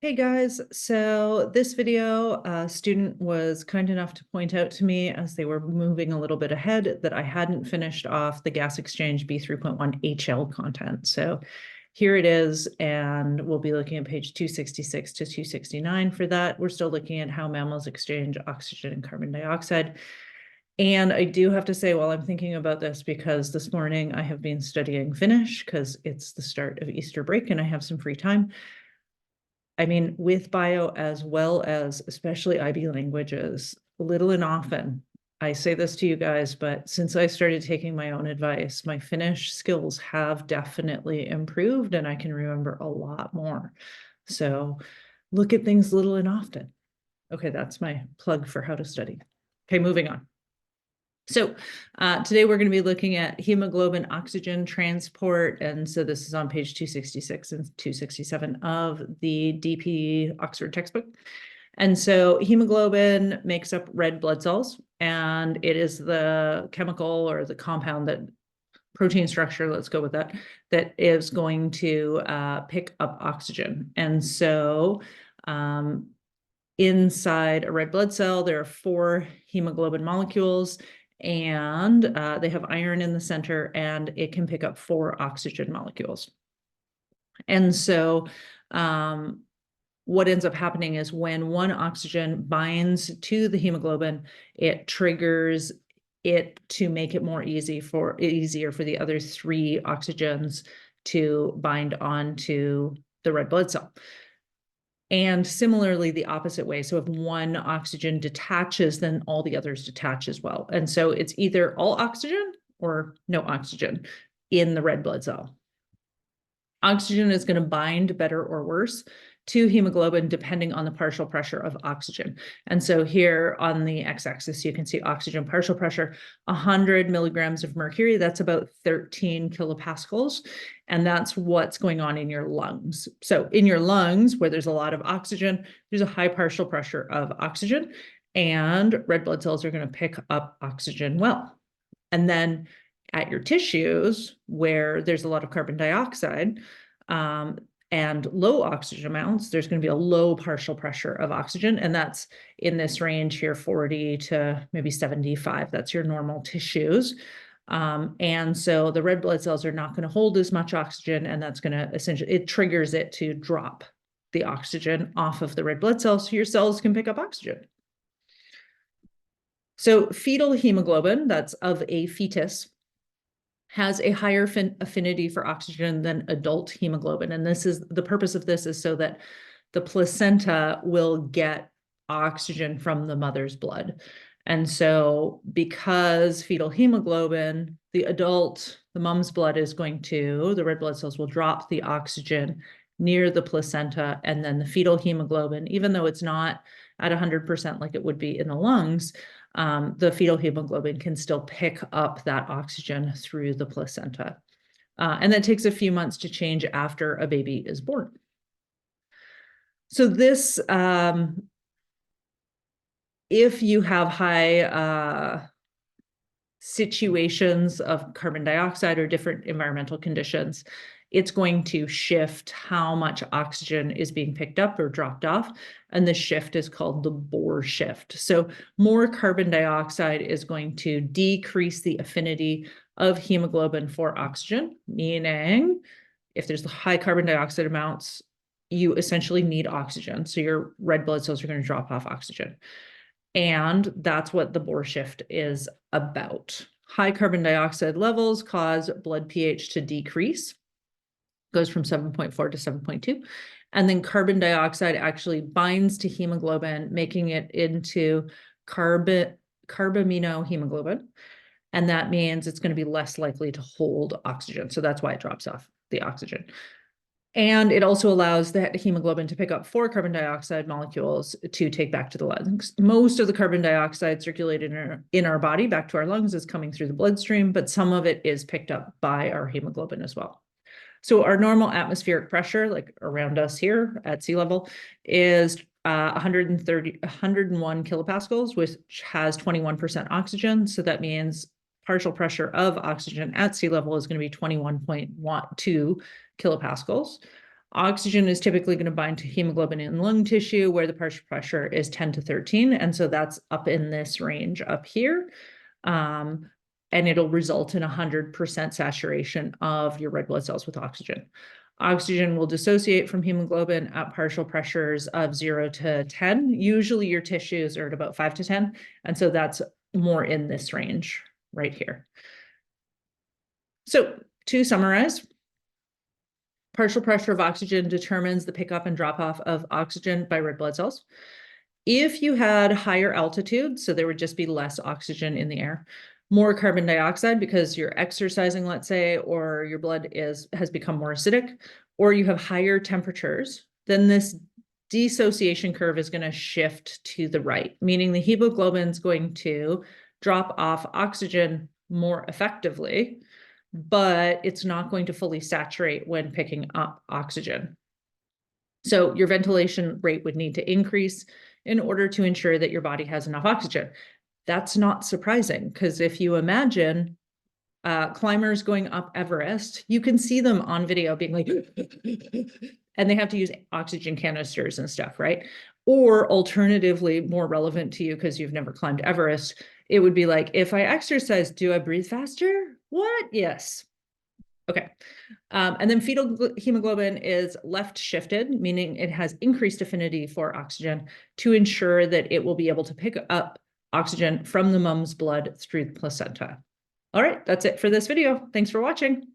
Hey guys, so this video, a student was kind enough to point out to me as they were moving a little bit ahead that I hadn't finished off the Gas Exchange B3.1 HL content. So here it is, and we'll be looking at page 266 to 269 for that. We're still looking at how mammals exchange oxygen and carbon dioxide. And I do have to say, while I'm thinking about this, because this morning I have been studying Finnish because it's the start of Easter break and I have some free time. I mean, with bio as well as especially IB languages, little and often, I say this to you guys, but since I started taking my own advice, my Finnish skills have definitely improved and I can remember a lot more. So look at things little and often. Okay, that's my plug for how to study. Okay, moving on. So today we're going to be looking at hemoglobin oxygen transport. And so this is on page 266 and 267 of the DP Oxford textbook. And so hemoglobin makes up red blood cells, and it is the chemical or the compound that protein structure, let's go with that, that is going to pick up oxygen. And so inside a red blood cell, there are 4 hemoglobin molecules, and they have iron in the center, and it can pick up 4 oxygen molecules. And so what ends up happening is when one oxygen binds to the hemoglobin, it triggers it to make it easier for the other 3 oxygens to bind onto the red blood cell. And similarly, the opposite way. So if one oxygen detaches, then all the others detach as well. And so it's either all oxygen or no oxygen in the red blood cell. Oxygen is going to bind better or worse to hemoglobin depending on the partial pressure of oxygen. And so here on the x-axis, you can see oxygen partial pressure, 100 milligrams of mercury. That's about 13 kilopascals. And that's what's going on in your lungs. So in your lungs, where there's a lot of oxygen, there's a high partial pressure of oxygen, and red blood cells are going to pick up oxygen well. And then at your tissues, where there's a lot of carbon dioxide and low oxygen amounts, there's going to be a low partial pressure of oxygen. And that's in this range here, 40 to maybe 75. That's your normal tissues. And so the red blood cells are not going to hold as much oxygen, and that's going to essentially, it triggers it to drop the oxygen off of the red blood cells so your cells can pick up oxygen. So fetal hemoglobin, that's of a fetus, has a higher affinity for oxygen than adult hemoglobin. And this is the purpose of this is so that the placenta will get oxygen from the mother's blood. And so because fetal hemoglobin, the mom's blood is going to, the red blood cells will drop the oxygen near the placenta, and then the fetal hemoglobin, even though it's not at 100% like it would be in the lungs, the fetal hemoglobin can still pick up that oxygen through the placenta. And that takes a few months to change after a baby is born. So this, if you have high situations of carbon dioxide or different environmental conditions, it's going to shift how much oxygen is being picked up or dropped off. And the shift is called the Bohr shift. So more carbon dioxide is going to decrease the affinity of hemoglobin for oxygen, meaning if there's high carbon dioxide amounts, you essentially need oxygen. So your red blood cells are going to drop off oxygen. And that's what the Bohr shift is about. High carbon dioxide levels cause blood pH to decrease, goes from 7.4 to 7.2. And then carbon dioxide actually binds to hemoglobin, making it into carbamino hemoglobin. And that means it's going to be less likely to hold oxygen. So that's why it drops off the oxygen. And it also allows the hemoglobin to pick up 4 carbon dioxide molecules to take back to the lungs. Most of the carbon dioxide circulated in our body back to our lungs is coming through the bloodstream, but some of it is picked up by our hemoglobin as well. So our normal atmospheric pressure, like around us here at sea level, is 101 kilopascals, which has 21% oxygen. So that means partial pressure of oxygen at sea level is going to be 21.12 kilopascals. Oxygen is typically going to bind to hemoglobin in lung tissue where the partial pressure is 10 to 13. And so that's up in this range up here. And it'll result in 100% saturation of your red blood cells with oxygen. Oxygen will dissociate from hemoglobin at partial pressures of 0 to 10. Usually your tissues are at about 5 to 10. And so that's more in this range right here. So to summarize, partial pressure of oxygen determines the pickup and drop off of oxygen by red blood cells. If you had higher altitude, so there would just be less oxygen in the air, more carbon dioxide because you're exercising, let's say, or your blood has become more acidic, or you have higher temperatures, then this dissociation curve is going to shift to the right, meaning the hemoglobin is going to drop off oxygen more effectively, but it's not going to fully saturate when picking up oxygen. So your ventilation rate would need to increase in order to ensure that your body has enough oxygen. That's not surprising because if you imagine climbers going up Everest, you can see them on video being like, and they have to use oxygen canisters and stuff, right? Or alternatively, more relevant to you because you've never climbed Everest, it would be like, if I exercise, do I breathe faster? What? Yes. Okay. And then fetal hemoglobin is left shifted, meaning it has increased affinity for oxygen to ensure that it will be able to pick up oxygen from the mom's blood through the placenta. All right, that's it for this video. Thanks for watching.